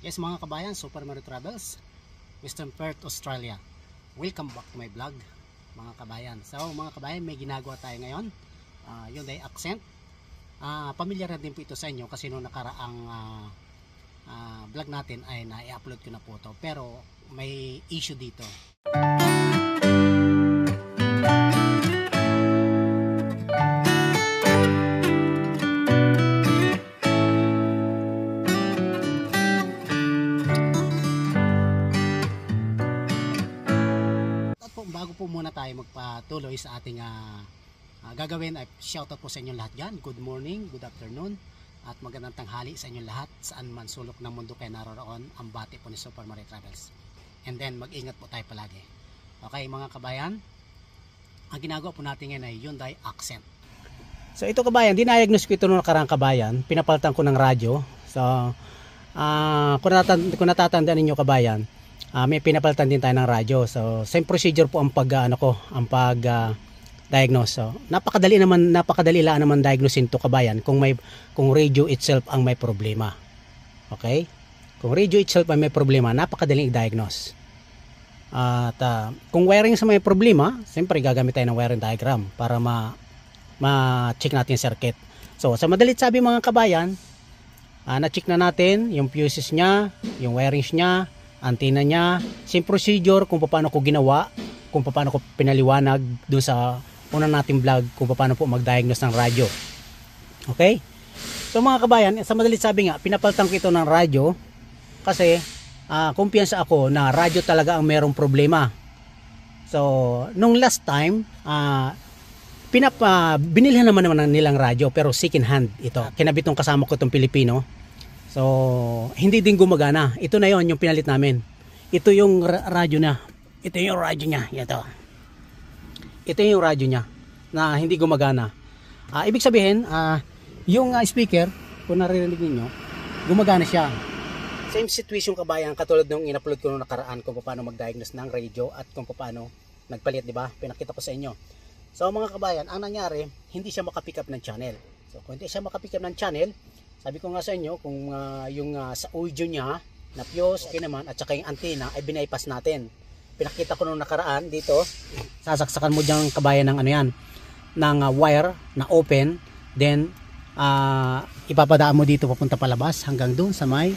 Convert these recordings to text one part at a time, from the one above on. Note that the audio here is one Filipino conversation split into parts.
Yes mga kabayan, Super Mario Travels, Western Perth, Australia. Welcome back to my vlog mga kabayan. So mga kabayan, may ginagawa tayo ngayon, Hyundai Accent. Pamilyar na din po ito sa inyo kasi nung nakaraang vlog natin ay na-upload ko na po ito. Pero may issue dito. Bago po muna tayo magpatuloy sa ating gagawin, ay shoutout po sa inyo lahat dyan. Good morning, good afternoon, at magandang tanghali sa inyo lahat. Saan man sulok ng mundo kayo naroroon, ang bati po ni Super Mario Travels. And then mag-ingat po tayo palagi. Okay mga kabayan, ang ginagawa po natin ngayon ay Hyundai Accent. So ito kabayan, dinayagnos ko ito noong nakarang kabayan. Pinapalitan ko ng radyo. So kung natatandaan ninyo kabayan, may pinapalitan din tayo ng radyo. So same procedure po ang diagnose. So napakadali lang naman diagnosin to kabayan kung radio itself ang may problema. Okay? Kung radio itself ang may problema, napakadaling i-diagnose. At kung wiring sa may problema, siyempre gagamit tayo ng wiring diagram para ma-check natin yung circuit. So sa madalit sabi mga kabayan, na-check na natin yung fuses niya, yung wirings niya, antenna niya, same procedure kung paano ko ginawa, kung paano ko pinaliwanag doon sa una nating vlog kung paano po mag-diagnose ng radyo. Okay? So mga kabayan, sa madalit sabi nga, pinapalitan ko ito ng radyo kasi kumpiyansa ako na radyo talaga ang merong problema. So, nung last time, binilhan naman nilang radyo pero second hand ito. Kinabit ng kasama ko itong Pilipino. So, hindi din gumagana. Ito na yon yung pinalit namin. Ito yung radyo na. Ito yung radyo niya. Ito yung radyo niya na hindi gumagana. Ibig sabihin, yung speaker, kung naririnig niyo, gumagana siya. Same situation kabayan, katulad nung in-upload ko nung nakaraan kung paano mag-diagnose ng radio at kung paano nagpalit, di ba? Pinakita ko sa inyo. So, mga kabayan, ang nangyari, hindi siya makapick up ng channel. So, kung hindi siya makapick up ng channel, sabi ko nga sa inyo, kung yung sa audio niya, na fuse, okay naman, at saka yung antenna, ay binaypas natin. Pinakita ko nung nakaraan dito, sasaksakan mo dyan kabayan ng ano yan, ng wire na open, then ipapadaan mo dito papunta palabas hanggang doon sa may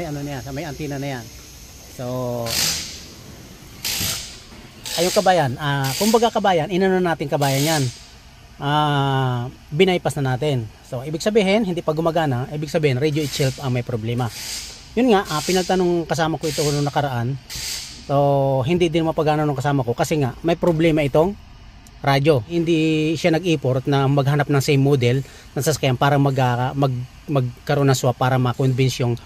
ano na yan, sa may antenna na yan. So, ayun kabayan, kumbaga kabayan, inano natin kabayan yan. Binaypas na natin. So ibig sabihin hindi pa gumagana, ibig sabihin radio itself ang may problema. Yun nga, pinalitan nung kasama ko ito noong nakaraan. So hindi din mapagana nung kasama ko kasi nga may problema itong radyo. Hindi siya nag-import na maghanap ng same model ng sasakyan para magkaroon ng swap para ma-convince yung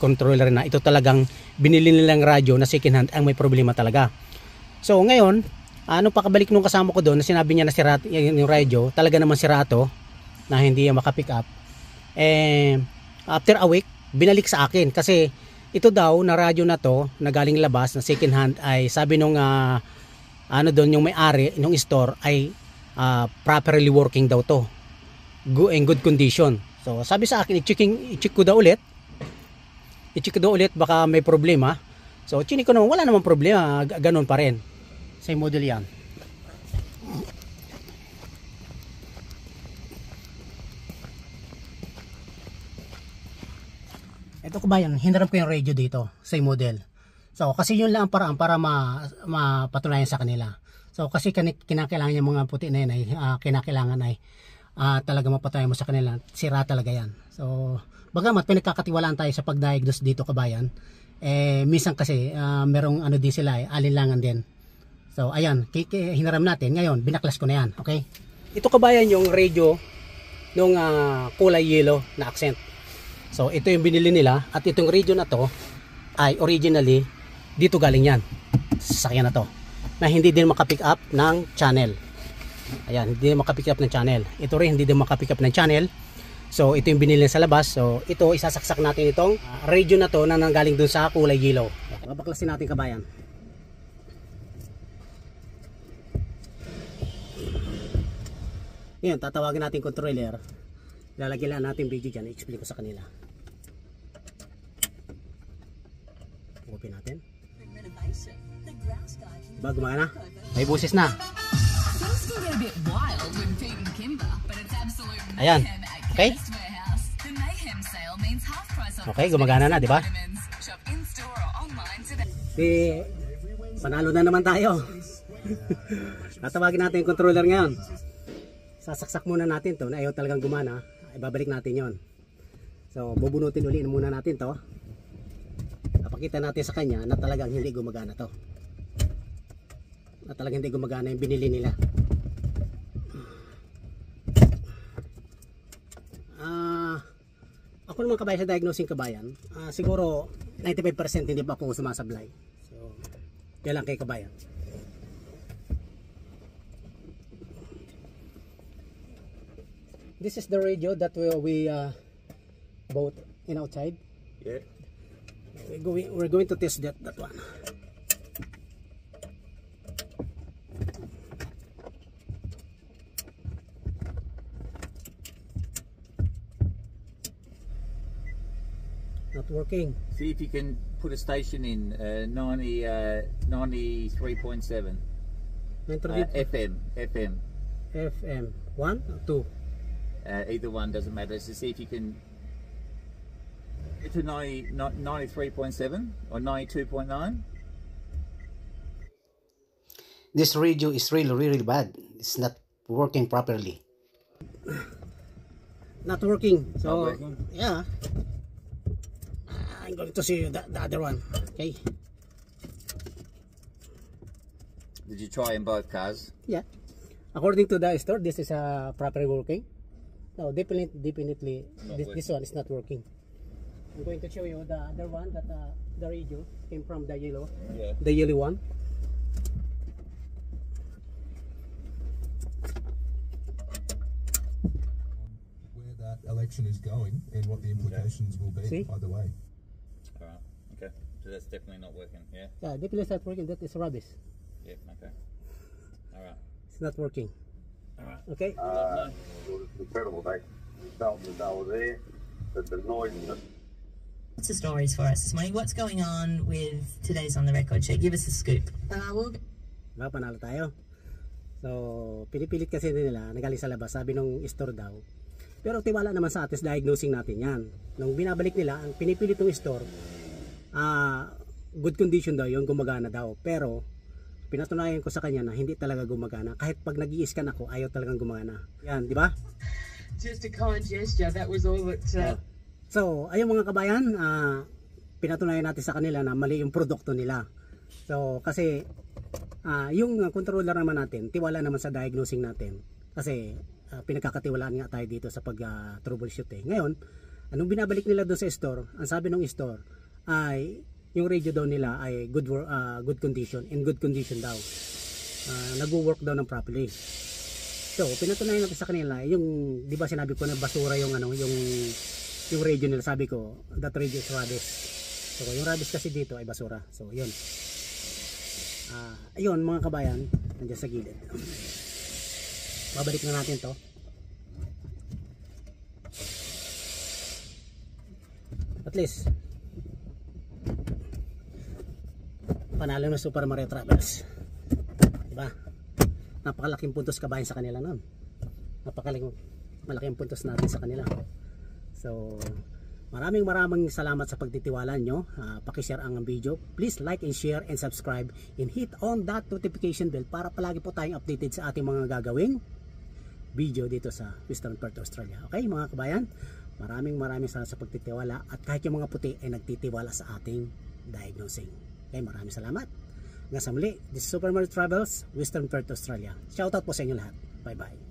controller na ito talagang binili nilang radyo na second hand ang may problema talaga. So ngayon, nung pakabalik nung kasama ko doon na sinabi niya na sira yung radyo, talaga naman sira to na hindi niya makapick up. After a week, binalik sa akin kasi ito daw na radyo na to na galing labas na second hand ay sabi nung doon yung may-ari ng store ay properly working daw to. In good condition. So sabi sa akin, i-check ko daw ulit. Baka may problema. So chinik ko naman, wala namang problema, ganun pa rin. Same model yan. Ito kabayan, hinarap ko yung radio dito. Same model. So kasi yun lang ang paraan para mapatunayan sa kanila. So kasi kinakailangan yung mga puti na yun ay kinakailangan ay talaga mapatunayan mo sa kanila. Sira talaga yan. So bagamat pinagkakatiwalaan tayo sa pag-diagnose dito kabayan, minsan kasi merong ano din sila, alinlangan din. So ayan, hinaram natin. Ngayon, binaklas ko na yan. Okay? Ito kabayan yung radio nung kulay yellow na Accent. So ito yung binili nila at itong radio na to ay originally dito galing yan. Sasakyan na to. Na hindi din makapick up ng channel. Ayan, hindi din makapick up ng channel. Ito rin hindi din makapick up ng channel. So ito yung binili sa labas. So ito isasaksak natin itong radio na to na nanggaling dun sa kulay yellow. Babaklasin natin kabayan. Ngayon, tatawagin natin controller. Lalagyan lang natin video dyan. I-explain ko sa kanila. Open natin. Ba, gumana? May busis na. Ayan. Okay? Okay, gumagana na, di ba? Di, panalo na naman tayo. Tatawagin natin yung controller ngayon. Sasaksak muna natin to na ayaw talagang gumana. Ibabalik natin yon. So, bubunutin uli muna natin to. Napakita natin sa kanya na talagang hindi gumagana to. Na talagang hindi gumagana yung binili nila. Ako naman kabayan sa diagnosing kabayan, siguro 95% hindi pa ako sumasablay. So, yan lang kay kabayan. This is the radio that we bought in outside. Yeah. We're going to test that one. Not working. See if you can put a station in 93.7 FM. FM 1 or 2? Either one doesn't matter. So see if you can get to 93.7 or 92.9. This radio is really bad. It's not working properly. Not working. So Not working? yeah. I'm going to see the other one. Okay. Did you try in both cars? Yeah. According to the store, this is properly working. No, definitely this one is not working. I'm going to show you the other one that the radio came from the yellow. Yeah. The yellow one. Where that election is going and what the implications will be See? either way. Alright, okay. So that's definitely not working, yeah? Yeah, definitely it's not working. That is rubbish. Yep, okay. Alright. It's not working. Alright. Okay. It was incredible. They felt that they were there, that the noise and the Lots of stories for us this morning. What's going on with today's On The Record show? Give us a scoop. Diba, panalo tayo. So, pinipilit kasi nila, nagaling sa labas, sabi nung store daw. Pero tiwala naman sa atin, diagnosing natin yan. Nung binabalik nila, ang pinipilit ng store, good condition daw yung gumagana daw. Pero, pinatunayan ko sa kanya na hindi talaga gumagana. Kahit pag nag-i-scan ako, ayaw talagang gumagana. Yan, di ba? Just a kind gesture, that was all that... So, ayun mga kabayan, pinatunayan natin sa kanila na mali yung produkto nila. So, kasi yung controller naman natin, tiwala naman sa diagnosing natin. Kasi pinagkakatiwalaan nga tayo dito sa pag-troubleshoot eh. Ngayon, anong binabalik nila doon sa store, ang sabi ng store ay yung radio daw nila ay good condition, in good condition daw. Nag-work daw ng properly. So, pinatunayan natin sa kanila, yung, di ba sinabi ko na basura yung yung radio nila, sabi ko, that radio is rubbish. So, yung rubbish kasi dito ay basura. So, yun. Ayun, mga kabayan, nandiyan sa gilid. Babalik na natin to. At least, panalo ng Super Mario Travels. Diba? Napakalaking puntos kabayan sa kanila nun. Malaking puntos natin sa kanila. So, maraming salamat sa pagtitiwala nyo. Pakishare ang video. Please like and share and subscribe and hit on that notification bell para palagi po tayong updated sa ating mga gagawing video dito sa Western Perth, Australia. Okay mga kabayan, maraming salamat sa pagtitiwala at kahit yung mga puti ay nagtitiwala sa ating diagnosing. Okay, maraming salamat. Hanggang sa muli, this is Super Mario Travels, Western Perth, Australia. Shoutout po sa inyo lahat. Bye bye.